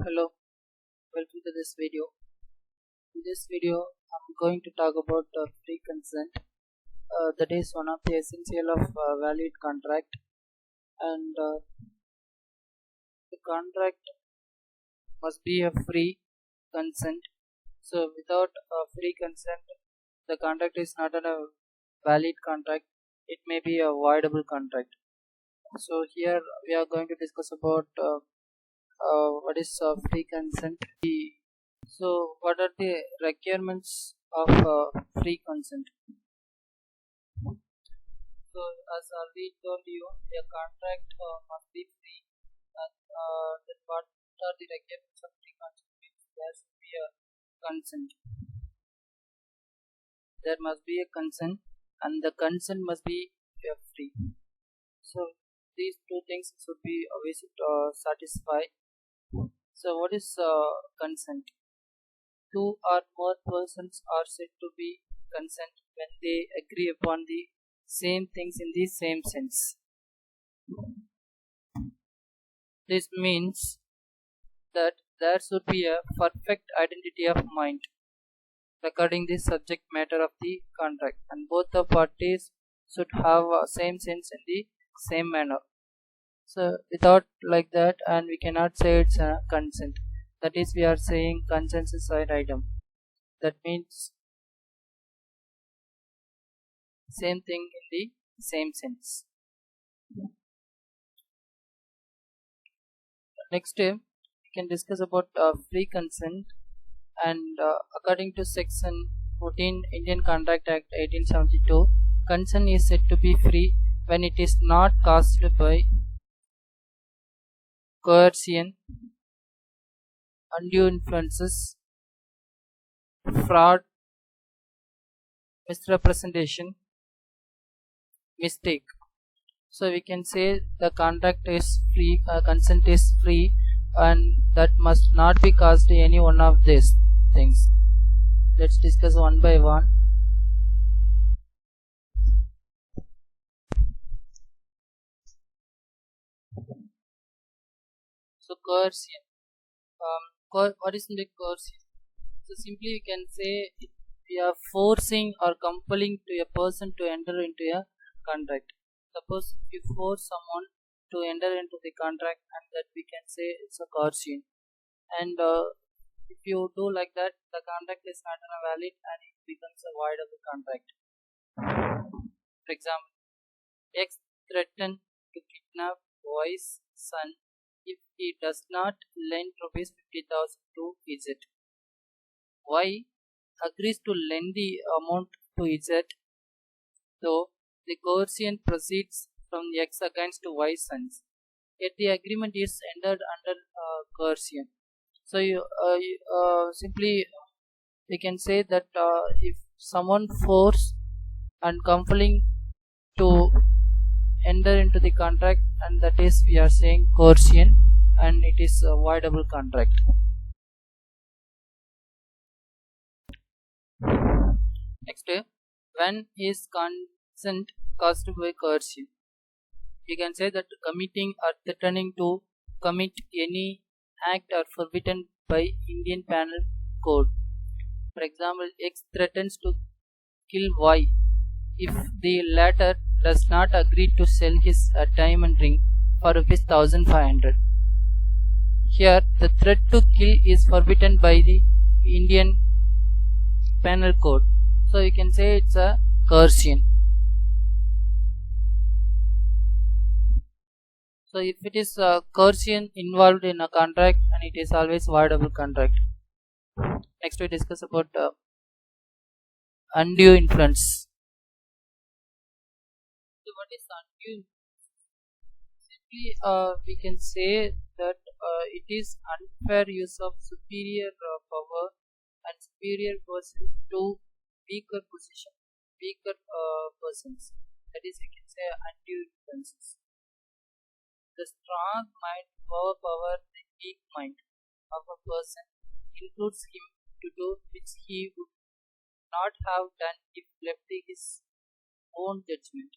Hello, welcome to this video. In this video, I'm going to talk about free consent. That is one of the essential of valid contract, and the contract must be a free consent. So, without a free consent, the contract is not a valid contract. It may be a voidable contract. So, here we are going to discuss about what is free consent. So, what are the requirements of free consent? So, as already told you, a contract must be free. And then what are the requirements of free consent? Means there should be a consent. There must be a consent, and the consent must be free. So, these two things should be always satisfied. So, what is consent? Two or more persons are said to be consent when they agree upon the same things in the same sense. This means that there should be a perfect identity of mind regarding the subject matter of the contract, and both the parties should have same sense in the same manner. So without like that, and we cannot say it's a consent. That is, we are saying consensus side item. That means same thing in the same sense. Next, we can discuss about free consent. And according to Section 14 Indian Contract Act 1872, consent is said to be free when it is not caused by coercion, undue influences, fraud, misrepresentation, mistake. So we can say the contract is free, consent is free, and that must not be caused any one of these things. Let's discuss one by one. So coercion. What is the coercion? So simply we can say we are forcing or compelling to a person to enter into a contract. Suppose you force someone to enter into the contract, and that we can say it's a coercion. And if you do like that, the contract is not valid and it becomes a voidable contract. For example, X threatened to kidnap Y's son if he does not lend rupees 50,000 to Z. Y agrees to lend the amount to Z, though the coercion proceeds from the X against Y's sons. Yet the agreement is entered under coercion. So simply we can say that if someone force and compelling to enter into the contract, and that is we are saying coercion, and it is a voidable contract. Next, when is consent caused by coercion? We can say that committing or threatening to commit any act are forbidden by Indian Penal Code. For example, X threatens to kill Y if the latter does not agree to sell his diamond ring for ₹1,500. Here, the threat to kill is forbidden by the Indian Penal Code. So you can say it's a coercion. So if it is a coercion involved in a contract, and it is always voidable contract. Next we discuss about undue influence. So what is undue influence? Simply we can say that it is unfair use of superior power and superior person to weaker persons. That is, we can say undue influences. The strong mind overpower the weak mind of a person, includes him to do which he would not have done if left to his own judgment.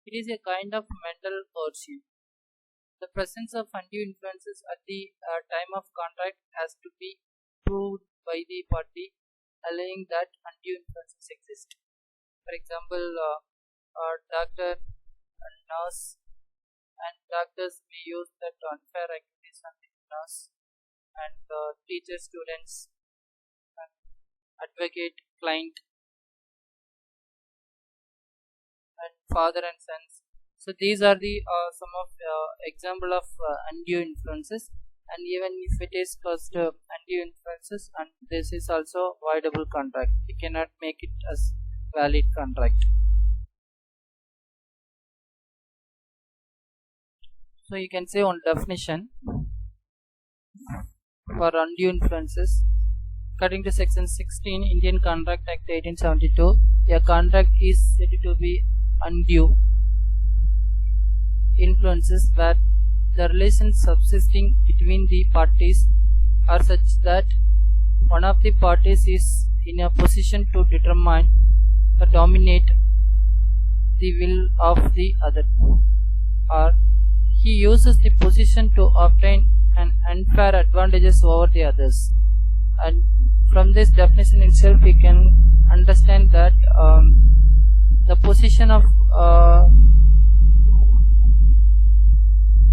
It is a kind of mental coercion. The presence of undue influences at the time of contract has to be proved by the party alleging that undue influences exist. For example, doctor and nurse and doctors may use that unfair activities on the nurse and teacher students and advocate client and father and sons. So these are the some of example of undue influences, and even if it is caused undue influences, and this is also voidable contract. We cannot make it as valid contract. So you can say one definition for undue influences. According to section 16 Indian Contract Act 1872, a contract is said to be undue influences where the relations subsisting between the parties are such that one of the parties is in a position to determine or dominate the will of the other, or he uses the position to obtain an unfair advantages over the others. And from this definition itself we can understand that the position of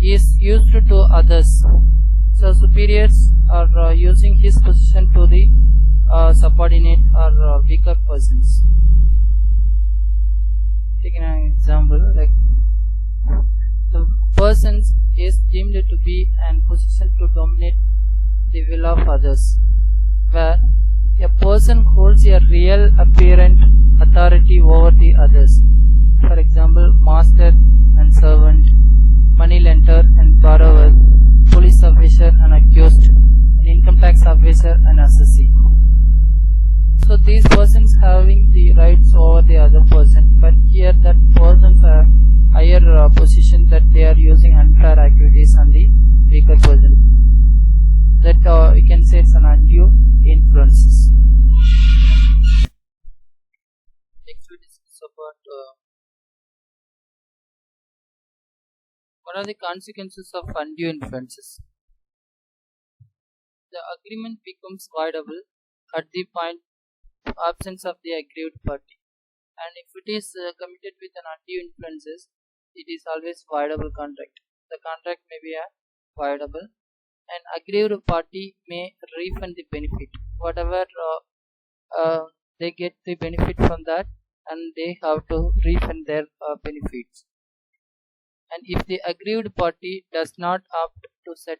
is used to others, so superiors are using his position to the subordinate or weaker persons. Taking an example, like the person is deemed to be in position to dominate the will of others, where a person holds a real apparent authority over the others. For example, master and servant, moneylender and borrower, police officer and accused, an income tax officer and assessee. So these persons having the rights over the other person, but here that persons have higher position that they are using unfair activities on the weaker person. That we can say it's an undue influences. Next we discuss about what are the consequences of undue influences. The agreement becomes voidable at the point of absence of the aggrieved party, and if it is committed with an undue influences, it is always voidable contract. The contract may be voidable. An aggrieved party may refund the benefit, whatever they get the benefit from that, and they have to refund their benefits. And if the aggrieved party does not opt to set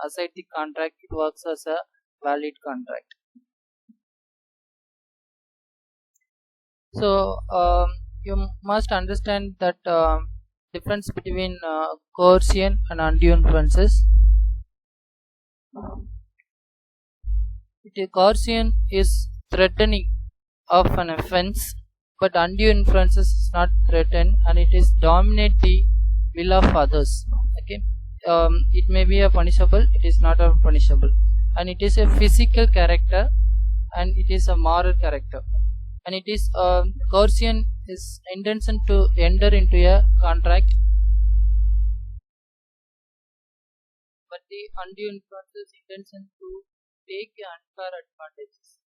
aside the contract, it works as a valid contract. So you must understand that difference between coercion and undue influences. Coercion is threatening of an offense, but undue influences is not threaten, and it is dominate the will of others. Okay, it may be a punishable, it is not a punishable, and it is a physical character, and it is a moral character, and it is coercion is intention to enter into a contract, but the undue influences intention to take unfair advantages,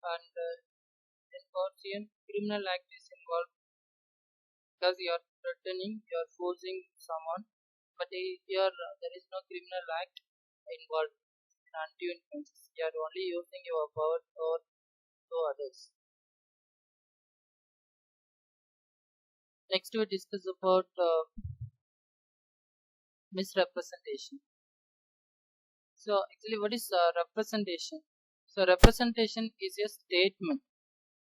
and in coercion criminal act is involved because you are threatening, you are forcing someone, but here there is no criminal act involved in undue influences. You are only using your power over to others. Next we discuss about misrepresentation. So actually what is representation? So representation is a statement.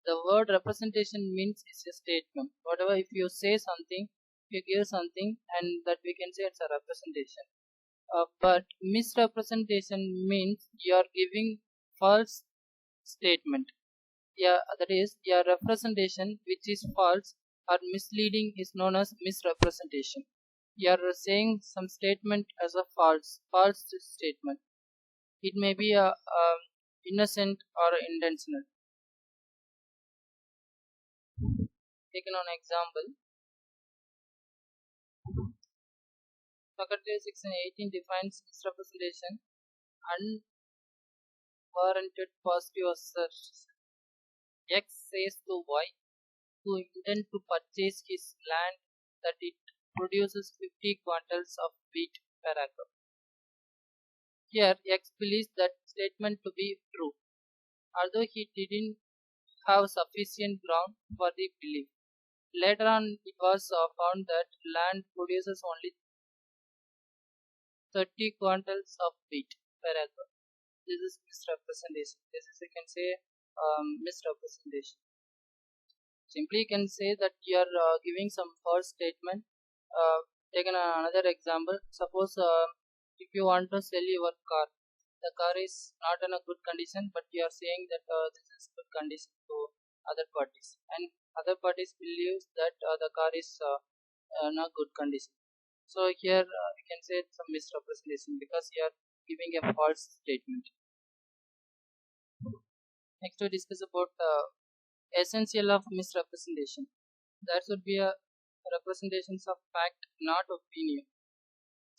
The word representation means it's a statement. Whatever, if you say something, you give something, and that we can say it's a representation. But misrepresentation means you are giving false statement. Yeah, that is, your representation which is false or misleading is known as misrepresentation. You are saying some statement as a false statement. It may be a innocent or intentional. Taken an example, Faculty section 18 defines misrepresentation: unwarranted positive assertion. X says to Y to intend to purchase his land that it produces 50 quintals of wheat per acre. Here, X believes that statement to be true, although he didn't have sufficient ground for the belief. Later on, it was found that land produces only 30 quintals of wheat per acre. This is misrepresentation. This is, you can say, misrepresentation. Simply, you can say that you are giving some false statement. Take another example. Suppose if you want to sell your car, the car is not in a good condition, but you are saying that this is good condition to other parties, and other parties believe that the car is in a good condition. So here you can say it's a misrepresentation because you are giving a false statement. Next we discuss about essential of misrepresentation. That should be a representations of fact, not opinion.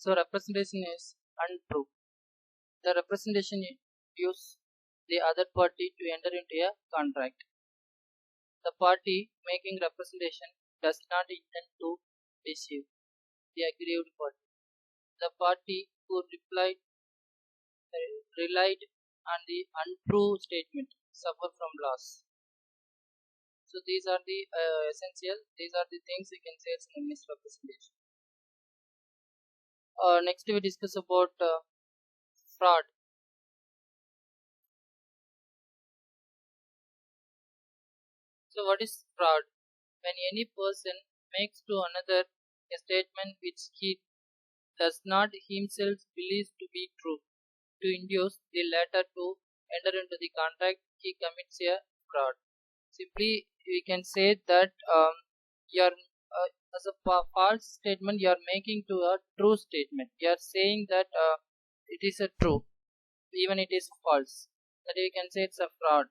So representation is untrue. The representation use the other party to enter into a contract. The party making representation does not intend to deceive the aggrieved party. The party who relied on the untrue statement suffer from loss. So these are the essential. These are the things we can say it's a misrepresentation. Next we discuss about fraud. So what is fraud? When any person makes to another a statement which he does not himself believe to be true, to induce the latter to enter into the contract, he commits a fraud. Simply, we can say that you are as a false statement you are making to a true statement. You are saying that it is a true, even it is false. That you can say it's a fraud.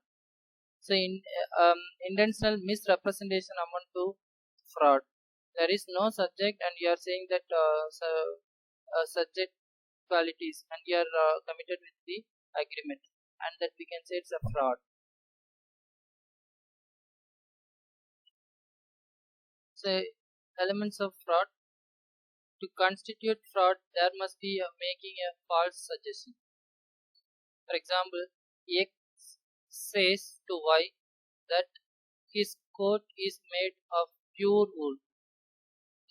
So, intentional misrepresentation amount to fraud. There is no subject, and you are saying that subject qualities, and you are committed with the agreement, and that we can say it's a fraud. So, elements of fraud. To constitute fraud, there must be making a false suggestion. For example, X says to Y that his coat is made of pure wool,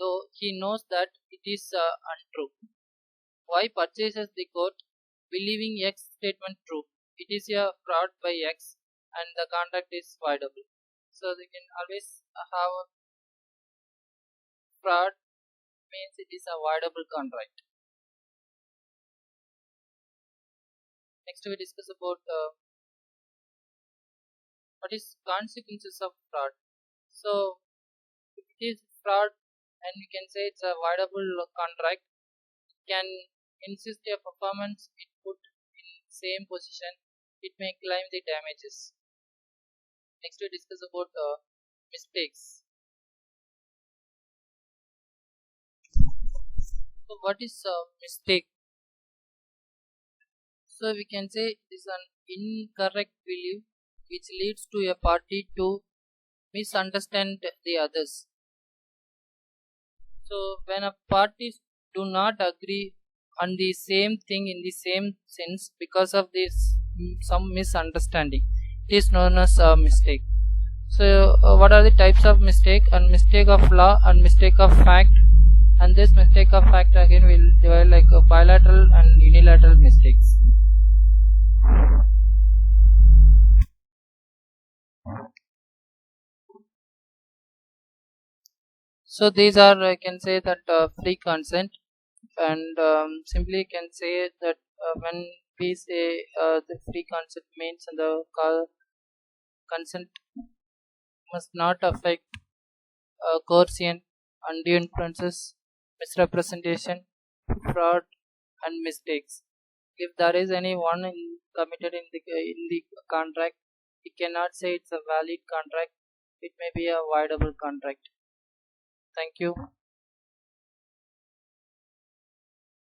though he knows that it is untrue. Y purchases the coat, believing X statement true. It is a fraud by X, and the contract is voidable. So they can always have fraud means it is a voidable contract. Next we discuss about what is consequences of fraud. So if it is fraud and we can say it's a voidable contract, it can insist a performance it put in same position, it may claim the damages. Next we discuss about mistakes. So what is a mistake? So we can say it is an incorrect belief which leads to a party to misunderstand the others. So when a parties do not agree on the same thing in the same sense because of this some misunderstanding, it is known as a mistake. So what are the types of mistake? And mistake of law and mistake of fact, and this mistake of fact again will divide like a bilateral and unilateral mistakes. So these are I can say that free consent, and simply can say that when we say the free consent means the consent must not affect coercion, undue influences, misrepresentation, fraud, and mistakes. If there is any one committed in the contract, we cannot say it's a valid contract. It may be a voidable contract. Thank you.